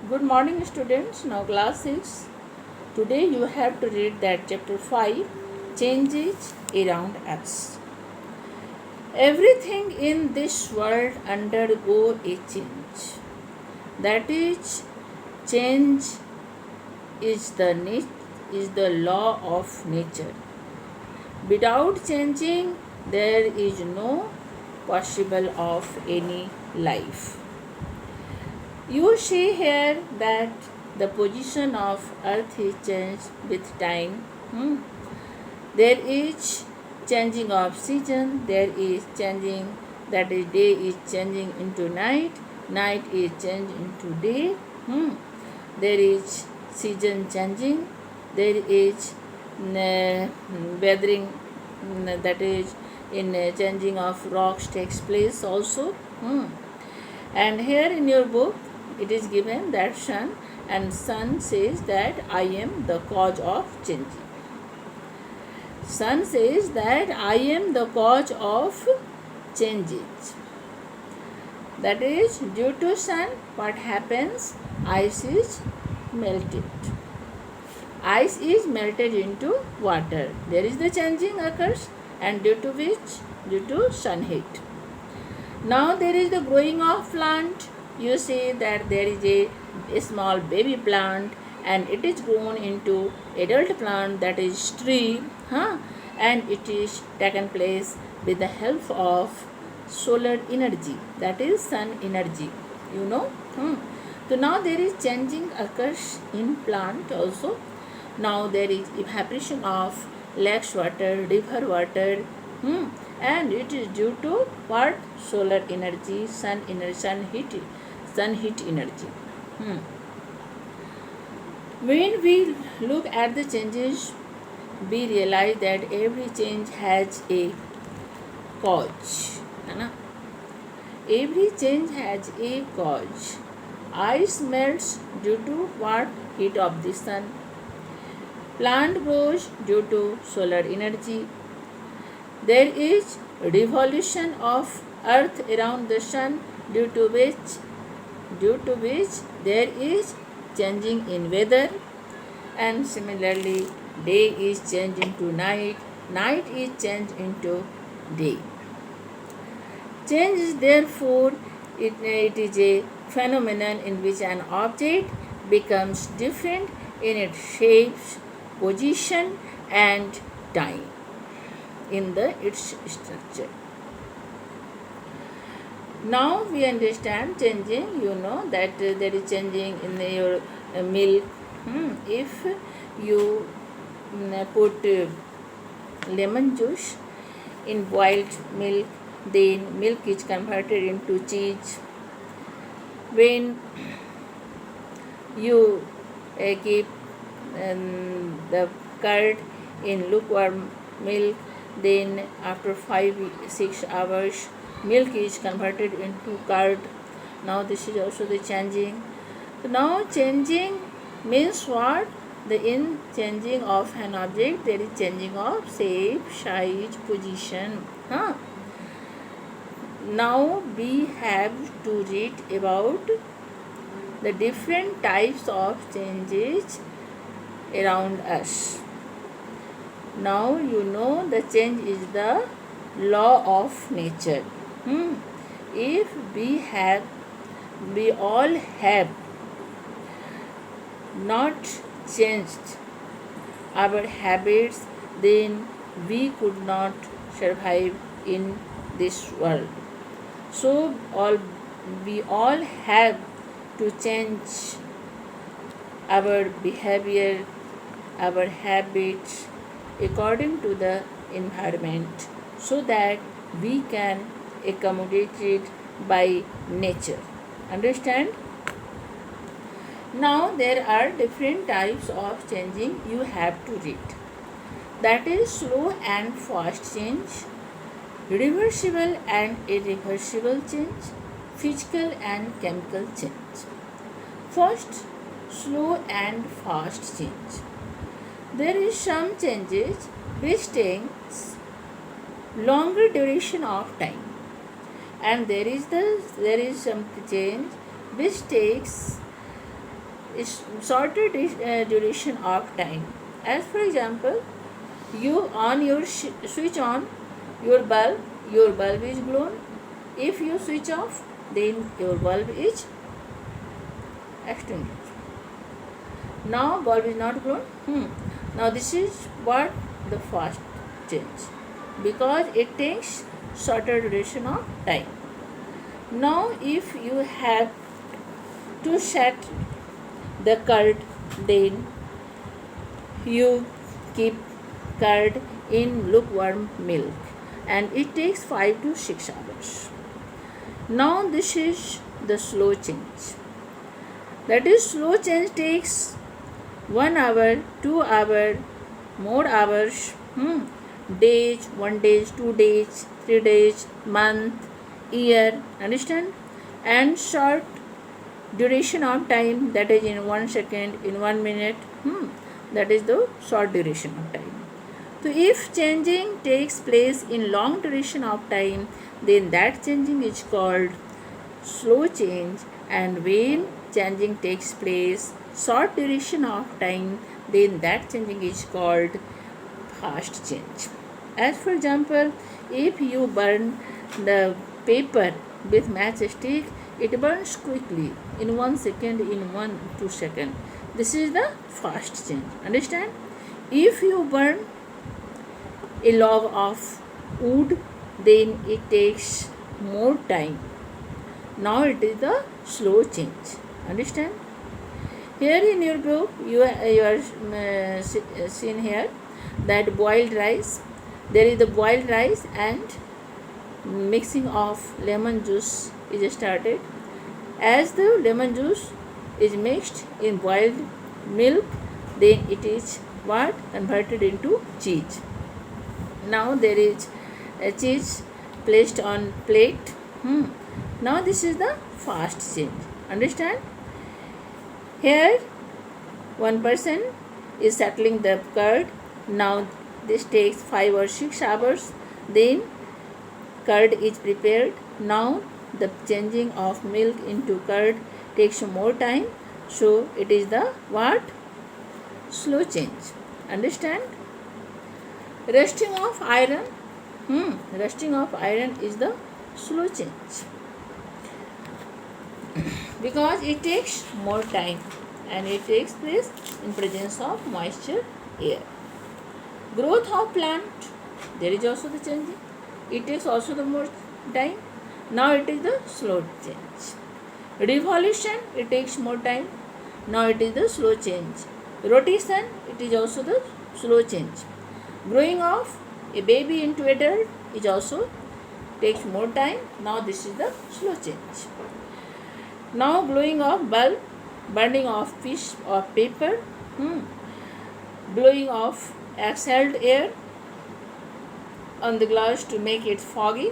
Good morning, students. Now, class 6. Today, you have to read that chapter 5 Changes Around Us. Everything in this world undergo a change. That is, change is the law of nature. Without changing, there is no possible of any life. You see here that the position of earth is changed with time. There is changing of season, there is changing, that is day is changing into night, night is changed into day. There is season changing, there is weathering, that is in changing of rocks takes place also. And here in your book it is given that sun says that I am the cause of changing. Sun says that I am the cause of changes. That is, due to sun, what happens? Ice is melted. Ice is melted into water. There is the changing occurs, and due to which? Due to sun heat. Now there is the growing of plant. You see that there is a small baby plant and it is grown into adult plant, that is tree, and it is taken place with the help of solar energy, that is sun energy. So now there is changing occurs in plant also. Now there is evaporation of lakes water, river water, and it is due to what? Solar energy, sun heat energy. When we look at the changes, we realize that every change has a cause. Every change has a cause. Ice melts due to what? Heat of the sun. Plant grows due to solar energy. There is revolution of earth around the sun, due to which there is changing in weather, and similarly day is changed into night, night is changed into day. Change is therefore it is a phenomenon in which an object becomes different in its shapes, position and time in its structure. Now we understand changing. You know that there is changing in your milk. If you put lemon juice in boiled milk, then milk is converted into cheese. When you keep the curd in lukewarm milk, then after 5-6 hours milk is converted into curd. Now this is also the changing. So now changing means what? In changing of an object there is changing of shape, size, position. Now we have to read about the different types of changes around us. Now you know the change is the law of nature. If we all have not changed our habits, then we could not survive in this world. So we all have to change our behavior, our habits according to the environment, so that we can accommodate it by nature. Understand? Now there are different types of changing you have to read. That is slow and fast change, reversible and irreversible change, physical and chemical change. First, slow and fast change. There is some changes which takes longer duration of time, and there is some change which takes is shorter duration of time. As for example, you on your switch on your bulb is blown. If you switch off, then your bulb is extinguished. Now bulb is not blown. Now this is what the fast change, because it takes shorter duration of time. Now if you have to set the curd, then you keep curd in lukewarm milk and it takes 5 to 6 hours. Now this is the slow change. That is, slow change takes 1 hour, 2 hour, more hours, days, 1 day, 2 days, 3 days, month, year, understand? And short duration of time, that is in 1 second, in 1 minute, that is the short duration of time. So if changing takes place in long duration of time, then that changing is called slow change, and when changing takes place short duration of time, then that changing is called fast change. As for example, if you burn the paper with matchstick, it burns quickly in 1 second, in 1-2 seconds. This is the fast change. Understand? If you burn a log of wood, then it takes more time. Now it is the slow change. Understand? Here in your book, you are seen here that boiled rice. There is the boiled rice and mixing of lemon juice is started. As the lemon juice is mixed in boiled milk, then it is what? Converted into cheese. Now there is a cheese placed on plate. Now this is the fast change. Understand? Here one person is settling the curd. Now this takes 5 or 6 hours. Then curd is prepared. Now the changing of milk into curd takes more time. So it is the what? Slow change. Understand? Rusting of iron. Rusting of iron is the slow change, because it takes more time and it takes place in presence of moisture, air. Growth of plant, there is also the changing. It takes also the more time. Now it is the slow change. Revolution, it takes more time. Now it is the slow change. Rotation, it is also the slow change. Growing of a baby into adult is also takes more time. Now this is the slow change. Now blowing of bulb, burning of fish or paper, blowing of exhaled air on the glass to make it foggy.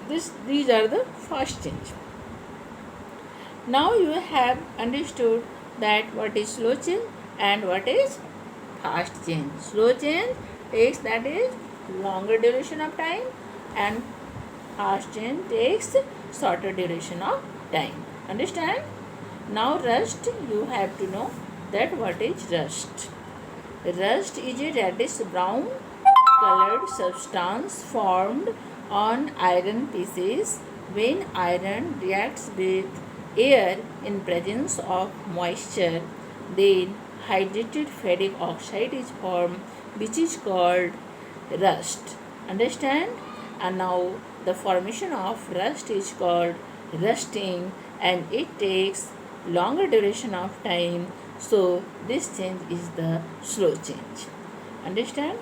These are the fast change. Now you have understood that what is slow change and what is fast change. Slow change takes, that is, longer duration of time, and fast change takes shorter duration of time. Understand? Now rust, you have to know that what is rust. Rust is a reddish brown colored substance formed on iron pieces when iron reacts with air in presence of moisture. Then hydrated ferric oxide is formed, which is called rust. Understand? And now the formation of rust is called rusting, and it takes longer duration of time. So this change is the slow change. Understand?